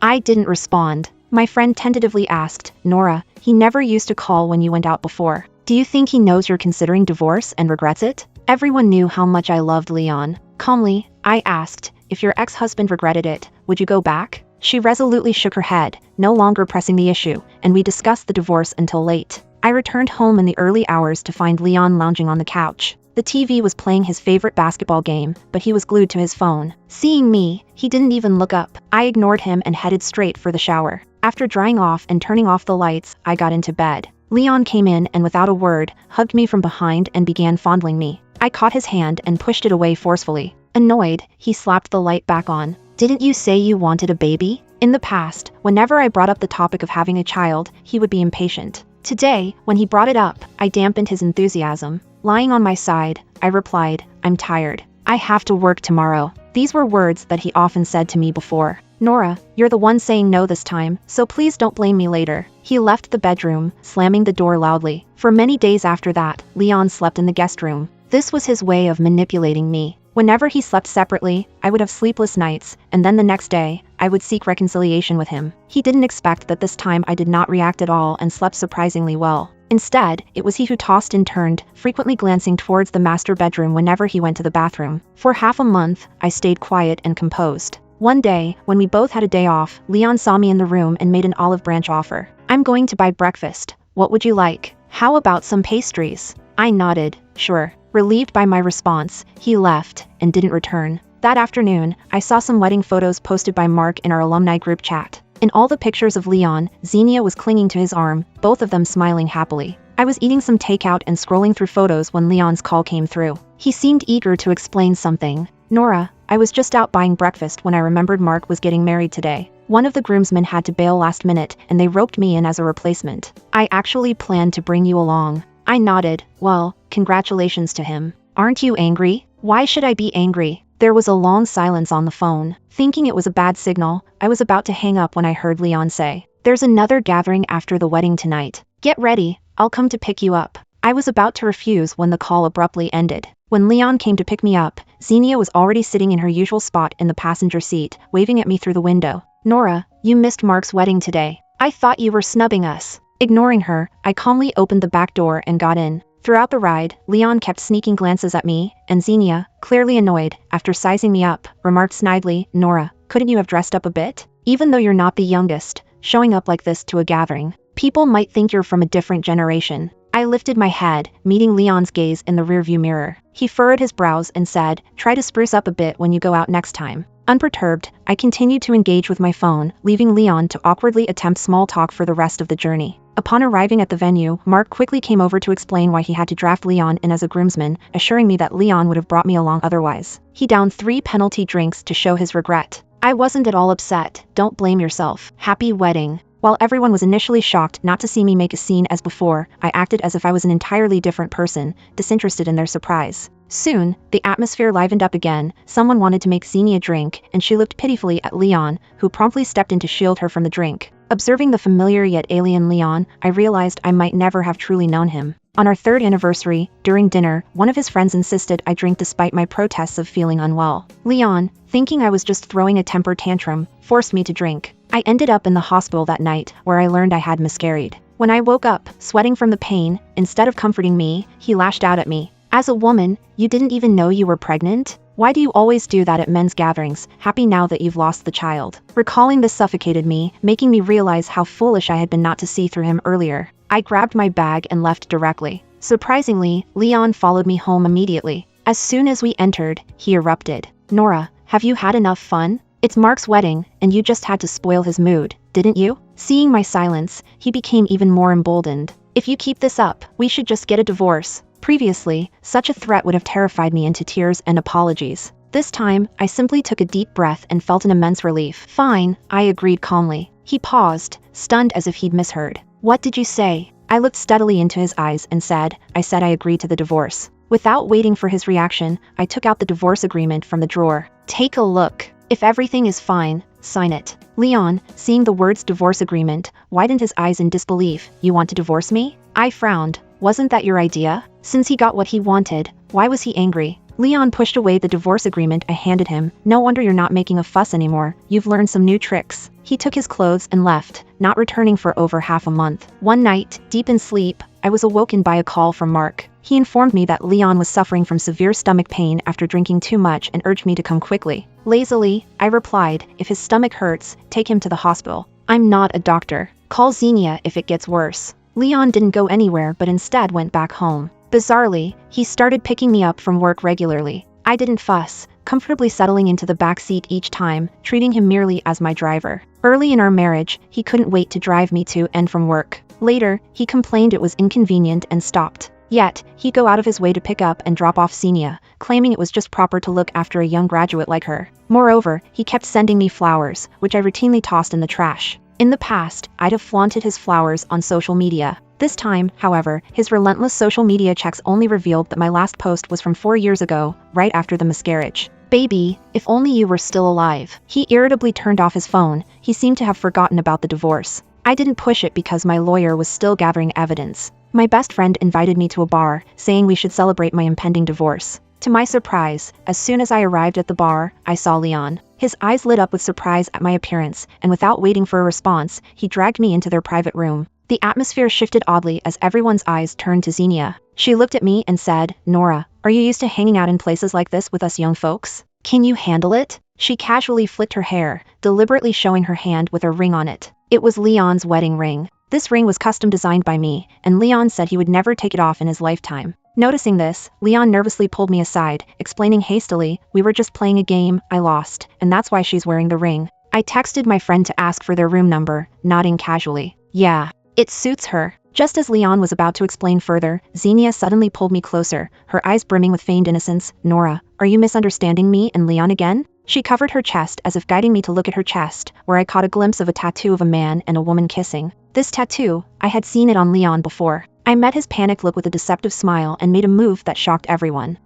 I didn't respond. My friend tentatively asked, Nora, he never used to call when you went out before. Do you think he knows you're considering divorce and regrets it? Everyone knew how much I loved Leon. Calmly, I asked, if your ex-husband regretted it, would you go back? She resolutely shook her head, no longer pressing the issue, and we discussed the divorce until late. I returned home in the early hours to find Leon lounging on the couch. The TV was playing his favorite basketball game, but he was glued to his phone. Seeing me, he didn't even look up. I ignored him and headed straight for the shower. After drying off and turning off the lights, I got into bed. Leon came in and without a word, hugged me from behind and began fondling me. I caught his hand and pushed it away forcefully. Annoyed, he slapped the light back on. Didn't you say you wanted a baby? In the past, whenever I brought up the topic of having a child, he would be impatient. Today, when he brought it up, I dampened his enthusiasm. Lying on my side, I replied, I'm tired. I have to work tomorrow. These were words that he often said to me before. Nora, you're the one saying no this time, so please don't blame me later. He left the bedroom, slamming the door loudly. For many days after that, Leon slept in the guest room. This was his way of manipulating me. Whenever he slept separately, I would have sleepless nights, and then the next day, I would seek reconciliation with him. He didn't expect that this time I did not react at all and slept surprisingly well. Instead, it was he who tossed and turned, frequently glancing towards the master bedroom whenever he went to the bathroom. For half a month, I stayed quiet and composed. One day, when we both had a day off, Leon saw me in the room and made an olive branch offer. I'm going to buy breakfast. What would you like? How about some pastries? I nodded, sure. Relieved by my response, he left and didn't return. That afternoon, I saw some wedding photos posted by Mark in our alumni group chat. In all the pictures of Leon, Xenia was clinging to his arm, both of them smiling happily. I was eating some takeout and scrolling through photos when Leon's call came through. He seemed eager to explain something. Nora, I was just out buying breakfast when I remembered Mark was getting married today. One of the groomsmen had to bail last minute and they roped me in as a replacement. I actually planned to bring you along. I nodded. Well, congratulations to him. Aren't you angry? Why should I be angry? There was a long silence on the phone. Thinking it was a bad signal, I was about to hang up when I heard Leon say, there's another gathering after the wedding tonight. Get ready, I'll come to pick you up. I was about to refuse when the call abruptly ended. When Leon came to pick me up, Xenia was already sitting in her usual spot in the passenger seat, waving at me through the window. Nora, you missed Mark's wedding today. I thought you were snubbing us. Ignoring her, I calmly opened the back door and got in. Throughout the ride, Leon kept sneaking glances at me, and Xenia, clearly annoyed, after sizing me up, remarked snidely, Nora, couldn't you have dressed up a bit? Even though you're not the youngest, showing up like this to a gathering, people might think you're from a different generation. I lifted my head, meeting Leon's gaze in the rearview mirror. He furrowed his brows and said, try to spruce up a bit when you go out next time. Unperturbed, I continued to engage with my phone, leaving Leon to awkwardly attempt small talk for the rest of the journey. Upon arriving at the venue, Mark quickly came over to explain why he had to draft Leon in as a groomsman, assuring me that Leon would have brought me along otherwise. He downed 3 penalty drinks to show his regret. I wasn't at all upset. Don't blame yourself. Happy wedding. While everyone was initially shocked not to see me make a scene as before, I acted as if I was an entirely different person, disinterested in their surprise. Soon, the atmosphere livened up again. Someone wanted to make Xenia drink, and she looked pitifully at Leon, who promptly stepped in to shield her from the drink. Observing the familiar yet alien Leon, I realized I might never have truly known him. On our 3rd anniversary, during dinner, one of his friends insisted I drink despite my protests of feeling unwell. Leon, thinking I was just throwing a temper tantrum, forced me to drink. I ended up in the hospital that night, where I learned I had miscarried. When I woke up, sweating from the pain, instead of comforting me, he lashed out at me. As a woman, you didn't even know you were pregnant? Why do you always do that at men's gatherings, happy now that you've lost the child? Recalling this suffocated me, making me realize how foolish I had been not to see through him earlier. I grabbed my bag and left directly. Surprisingly, Leon followed me home immediately. As soon as we entered, he erupted. Nora, have you had enough fun? It's Mark's wedding, and you just had to spoil his mood, didn't you? Seeing my silence, he became even more emboldened. If you keep this up, we should just get a divorce. Previously, such a threat would have terrified me into tears and apologies. This time, I simply took a deep breath and felt an immense relief. Fine, I agreed calmly. He paused, stunned as if he'd misheard. What did you say? I looked steadily into his eyes and said I agreed to the divorce. Without waiting for his reaction, I took out the divorce agreement from the drawer. Take a look. If everything is fine, sign it. Leon, seeing the words divorce agreement, widened his eyes in disbelief. You want to divorce me? I frowned. Wasn't that your idea? Since he got what he wanted, why was he angry? Leon pushed away the divorce agreement I handed him. No wonder you're not making a fuss anymore. You've learned some new tricks. He took his clothes and left, not returning for over half a month. One night, deep in sleep, I was awoken by a call from Mark. He informed me that Leon was suffering from severe stomach pain after drinking too much and urged me to come quickly. Lazily, I replied, if his stomach hurts, take him to the hospital. I'm not a doctor. Call Xenia if it gets worse. Leon didn't go anywhere but instead went back home. Bizarrely, he started picking me up from work regularly. I didn't fuss, comfortably settling into the back seat each time, treating him merely as my driver. Early in our marriage, he couldn't wait to drive me to and from work. Later, he complained it was inconvenient and stopped. Yet, he'd go out of his way to pick up and drop off Xenia, claiming it was just proper to look after a young graduate like her. Moreover, he kept sending me flowers, which I routinely tossed in the trash. In the past, I'd have flaunted his flowers on social media. This time, however, his relentless social media checks only revealed that my last post was from 4 years ago, right after the miscarriage. Baby, if only you were still alive. He irritably turned off his phone. He seemed to have forgotten about the divorce. I didn't push it because my lawyer was still gathering evidence. My best friend invited me to a bar, saying we should celebrate my impending divorce. To my surprise, as soon as I arrived at the bar, I saw Leon. His eyes lit up with surprise at my appearance, and without waiting for a response, he dragged me into their private room. The atmosphere shifted oddly as everyone's eyes turned to Xenia. She looked at me and said, Nora, are you used to hanging out in places like this with us young folks? Can you handle it? She casually flicked her hair, deliberately showing her hand with a ring on it. It was Leon's wedding ring. This ring was custom designed by me, and Leon said he would never take it off in his lifetime. Noticing this, Leon nervously pulled me aside, explaining hastily, we were just playing a game, I lost, and that's why she's wearing the ring. I texted my friend to ask for their room number, nodding casually. Yeah, it suits her. Just as Leon was about to explain further, Xenia suddenly pulled me closer, her eyes brimming with feigned innocence. Nora, are you misunderstanding me and Leon again? She covered her chest as if guiding me to look at her chest, where I caught a glimpse of a tattoo of a man and a woman kissing. This tattoo, I had seen it on Leon before. I met his panicked look with a deceptive smile and made a move that shocked everyone.